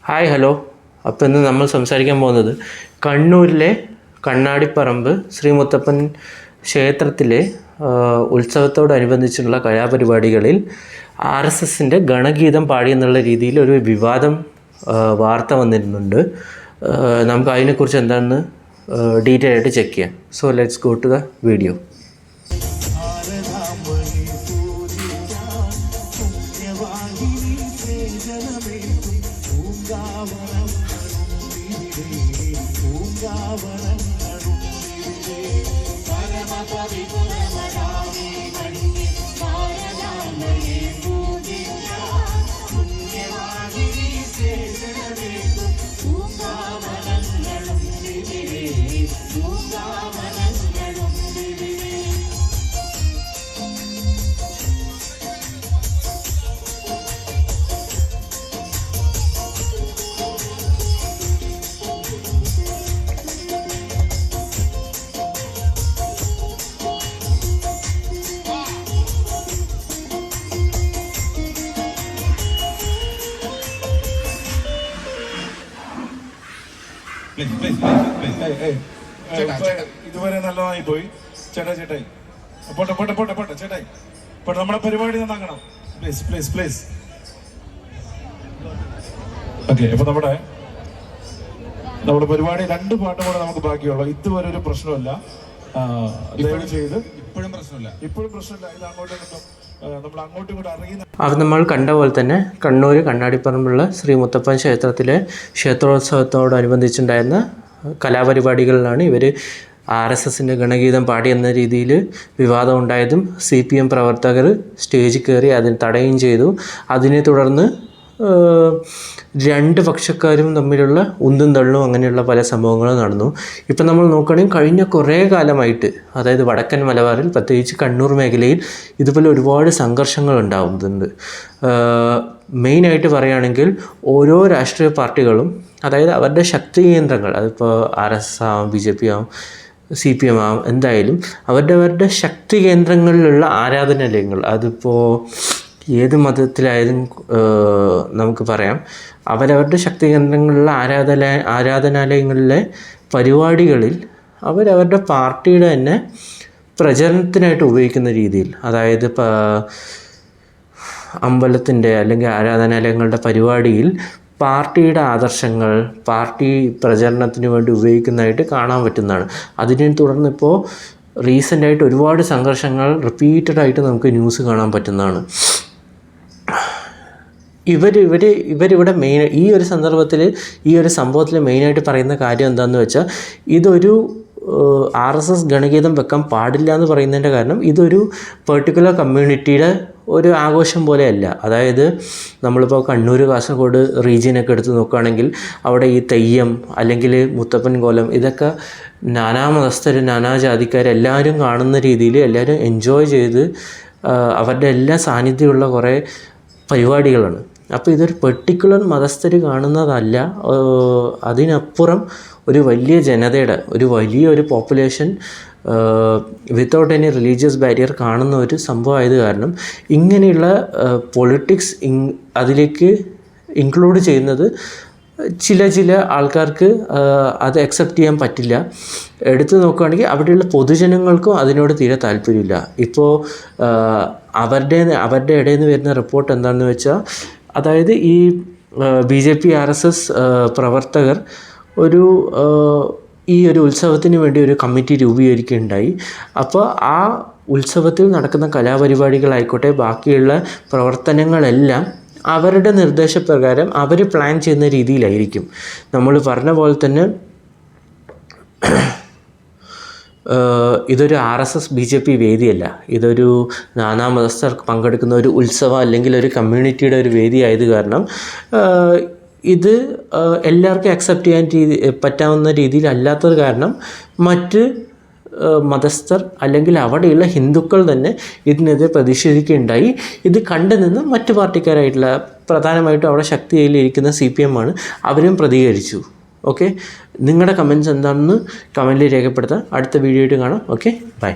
Hi hello. അപ്പോൾ ഇന്ന് നമ്മൾ സംസാരിക്കാൻ പോകുന്നത് കണ്ണൂരിലെ കണ്ണാടിപ്പറമ്പ് ശ്രീ മുത്തപ്പൻ ക്ഷേത്രത്തിലെ ഉത്സവത്തോടനുബന്ധിച്ചുള്ള കലാപരിപാടികളിൽ RSSൻ്റെ ഗണഗീതം പാടിയെന്നുള്ള രീതിയിൽ ഒരു വിവാദം വാർത്ത വന്നിരുന്നുണ്ട്. നമുക്ക് അതിനെക്കുറിച്ച് എന്താണെന്ന് ഡീറ്റെയിൽ ആയിട്ട് ചെക്ക് ചെയ്യാം. So let's go to the video. ഇതുവരെ നല്ലതായി പോയി. ചേട്ടായി പോട്ടെ ചേട്ടായി പോട്ടെ, നമ്മുടെ പരിപാടി നന്നാക്കണം. പ്ലീസ്. ഓക്കെ, അപ്പൊ നമ്മുടെ പരിപാടി 2 പാട്ടും കൂടെ നമുക്ക് ബാക്കിയുള്ളൂ. ഇതുവരെ ഒരു പ്രശ്നമില്ല. ദയവ് ചെയ്ത് ഇപ്പോഴും പ്രശ്നമില്ല. ഇത് അങ്ങോട്ടും ഇങ്ങോട്ടും അറിയുന്ന. അത് നമ്മൾ കണ്ട പോലെ തന്നെ കണ്ണൂർ കണ്ണാടിപ്പറമ്പുള്ള ശ്രീ മുത്തപ്പൻ ക്ഷേത്രത്തിലെ ക്ഷേത്രോത്സവത്തോടനുബന്ധിച്ചുണ്ടായിരുന്ന കലാപരിപാടികളിലാണ് ഇവർ RSSൻ്റെ ഗണഗീതം പാടി എന്ന രീതിയിൽ വിവാദം ഉണ്ടായതും CPM പ്രവർത്തകർ സ്റ്റേജിൽ കയറി അതിന് തടയുകയും ചെയ്തു. അതിനെ തുടർന്ന് 2 പക്ഷക്കാരും തമ്മിലുള്ള ഉന്തും തള്ളും അങ്ങനെയുള്ള പല സംഭവങ്ങളും നടന്നു. ഇപ്പം നമ്മൾ നോക്കുകയാണെങ്കിൽ കഴിഞ്ഞ കുറേ കാലമായിട്ട്, അതായത് വടക്കൻ മലബാറിൽ പ്രത്യേകിച്ച് കണ്ണൂർ മേഖലയിൽ ഇതുപോലെ ഒരുപാട് സംഘർഷങ്ങൾ ഉണ്ടാകുന്നുണ്ട്. മെയിനായിട്ട് പറയുകയാണെങ്കിൽ ഓരോ രാഷ്ട്രീയ പാർട്ടികളും, അതായത് അവരുടെ ശക്തി കേന്ദ്രങ്ങൾ, അതിപ്പോൾ RSS ആവും, BJP ആവും, CPM ആവും, എന്തായാലും അവരുടെ ശക്തി കേന്ദ്രങ്ങളിലുള്ള ആരാധനാലയങ്ങൾ, അതിപ്പോൾ ഏത് മതത്തിലായാലും നമുക്ക് പറയാം, അവരവരുടെ ശക്തി കേന്ദ്രങ്ങളിലുള്ള ആരാധനാലയങ്ങളിലെ പരിപാടികളിൽ അവരവരുടെ പാർട്ടിയുടെ തന്നെ പ്രചരണത്തിനായിട്ട് ഉപയോഗിക്കുന്ന രീതിയിൽ, അതായത് ഇപ്പോൾ അമ്പലത്തിൻ്റെ അല്ലെങ്കിൽ ആരാധനാലയങ്ങളുടെ പരിപാടിയിൽ പാർട്ടിയുടെ ആദർശങ്ങൾ പാർട്ടി പ്രചരണത്തിന് വേണ്ടി ഉപയോഗിക്കുന്നതായിട്ട് കാണാൻ പറ്റുന്നതാണ്. അതിനെ തുടർന്ന് ഇപ്പോൾ റീസെൻ്റായിട്ട് ഒരുപാട് സംഘർഷങ്ങൾ റിപ്പീറ്റഡായിട്ട് നമുക്ക് ന്യൂസ് കാണാൻ പറ്റുന്നതാണ്. ഇവരിവിടെ ഈ ഒരു സന്ദർഭത്തിൽ, ഈ ഒരു സംഭവത്തിൽ മെയിനായിട്ട് പറയുന്ന കാര്യം എന്താണെന്ന് വെച്ചാൽ, ഇതൊരു RSS ഗണഗീതം വെക്കാൻ പാടില്ല എന്ന് പറയുന്നതിൻ്റെ കാരണം, ഇതൊരു പെർട്ടിക്കുലർ കമ്മ്യൂണിറ്റിയുടെ ഒരു ആഘോഷം പോലെയല്ല. അതായത് നമ്മളിപ്പോൾ കണ്ണൂർ, കാസർഗോഡ് റീജിയനൊക്കെ എടുത്ത് നോക്കുകയാണെങ്കിൽ അവിടെ ഈ തെയ്യം അല്ലെങ്കിൽ മുത്തപ്പൻ കോലം, ഇതൊക്കെ നാനാ മതസ്ഥർ, നാനാ ജാതിക്കാർ എല്ലാവരും കാണുന്ന രീതിയിൽ എല്ലാവരും എൻജോയ് ചെയ്ത് അവരുടെ എല്ലാ സാന്നിധ്യമുള്ള കുറേ പരിപാടികളാണ്. അപ്പോൾ ഇതൊരു പെർട്ടിക്കുലർ മതസ്ഥർ കാണുന്നതല്ല, അതിനപ്പുറം ഒരു വലിയ ജനതയുടെ ഒരു population without any religious barrier കാണുന്ന ഒരു സംഭവമായത് കാരണം ഇങ്ങനെയുള്ള പൊളിറ്റിക്സ് അതിലേക്ക് ഇൻക്ലൂഡ് ചെയ്യുന്നത് ചില ആൾക്കാർക്ക് അത് അക്സെപ്റ്റ് ചെയ്യാൻ പറ്റില്ല. എടുത്തു നോക്കുകയാണെങ്കിൽ അവിടെയുള്ള പൊതുജനങ്ങൾക്കും അതിനോട് തീരെ താല്പര്യമില്ല. ഇപ്പോൾ അവരുടെ ഇടയിൽ നിന്ന് വരുന്ന റിപ്പോർട്ട് എന്താണെന്ന് വെച്ചാൽ, അതായത് ഈ BJP RSS പ്രവർത്തകർ ഈ ഒരു ഉത്സവത്തിന് വേണ്ടി ഒരു കമ്മിറ്റി രൂപീകരിക്കുകയുണ്ടായി. അപ്പോൾ ആ ഉത്സവത്തിൽ നടക്കുന്ന കലാപരിപാടികളായിക്കോട്ടെ, ബാക്കിയുള്ള പ്രവർത്തനങ്ങളെല്ലാം അവരുടെ നിർദ്ദേശപ്രകാരം അവർ പ്ലാൻ ചെയ്യുന്ന രീതിയിലായിരിക്കും. നമ്മൾ പറഞ്ഞ പോലെ തന്നെ ഇതൊരു RSS BJP വേദിയല്ല, ഇതൊരു നാനാ മതസ്ഥർ പങ്കെടുക്കുന്ന ഒരു ഉത്സവം അല്ലെങ്കിൽ ഒരു കമ്മ്യൂണിറ്റിയുടെ ഒരു വേദി ആയത് കാരണം ഇത് എല്ലാവർക്കും അക്സെപ്റ്റ് ചെയ്യാൻ പറ്റാവുന്ന രീതിയിലല്ലാത്തത് കാരണം മറ്റ് മതസ്ഥർ അല്ലെങ്കിൽ അവിടെയുള്ള ഹിന്ദുക്കൾ തന്നെ ഇതിനെതിരെ പ്രതിഷേധിക്കുകയുണ്ടായി. ഇത് കണ്ടു നിന്ന് മറ്റ് പാർട്ടിക്കാരായിട്ടുള്ള, പ്രധാനമായിട്ടും അവിടെ ശക്തിയിലിരിക്കുന്ന CPM ആണ്, അവരും പ്രതികരിച്ചു. ഓക്കെ, നിങ്ങളുടെ കമൻറ്റ്സ് എന്താണെന്ന് കമൻറ്റിൽ രേഖപ്പെടുത്താം. അടുത്ത വീഡിയോ ആയിട്ട് കാണാം. Okay, by.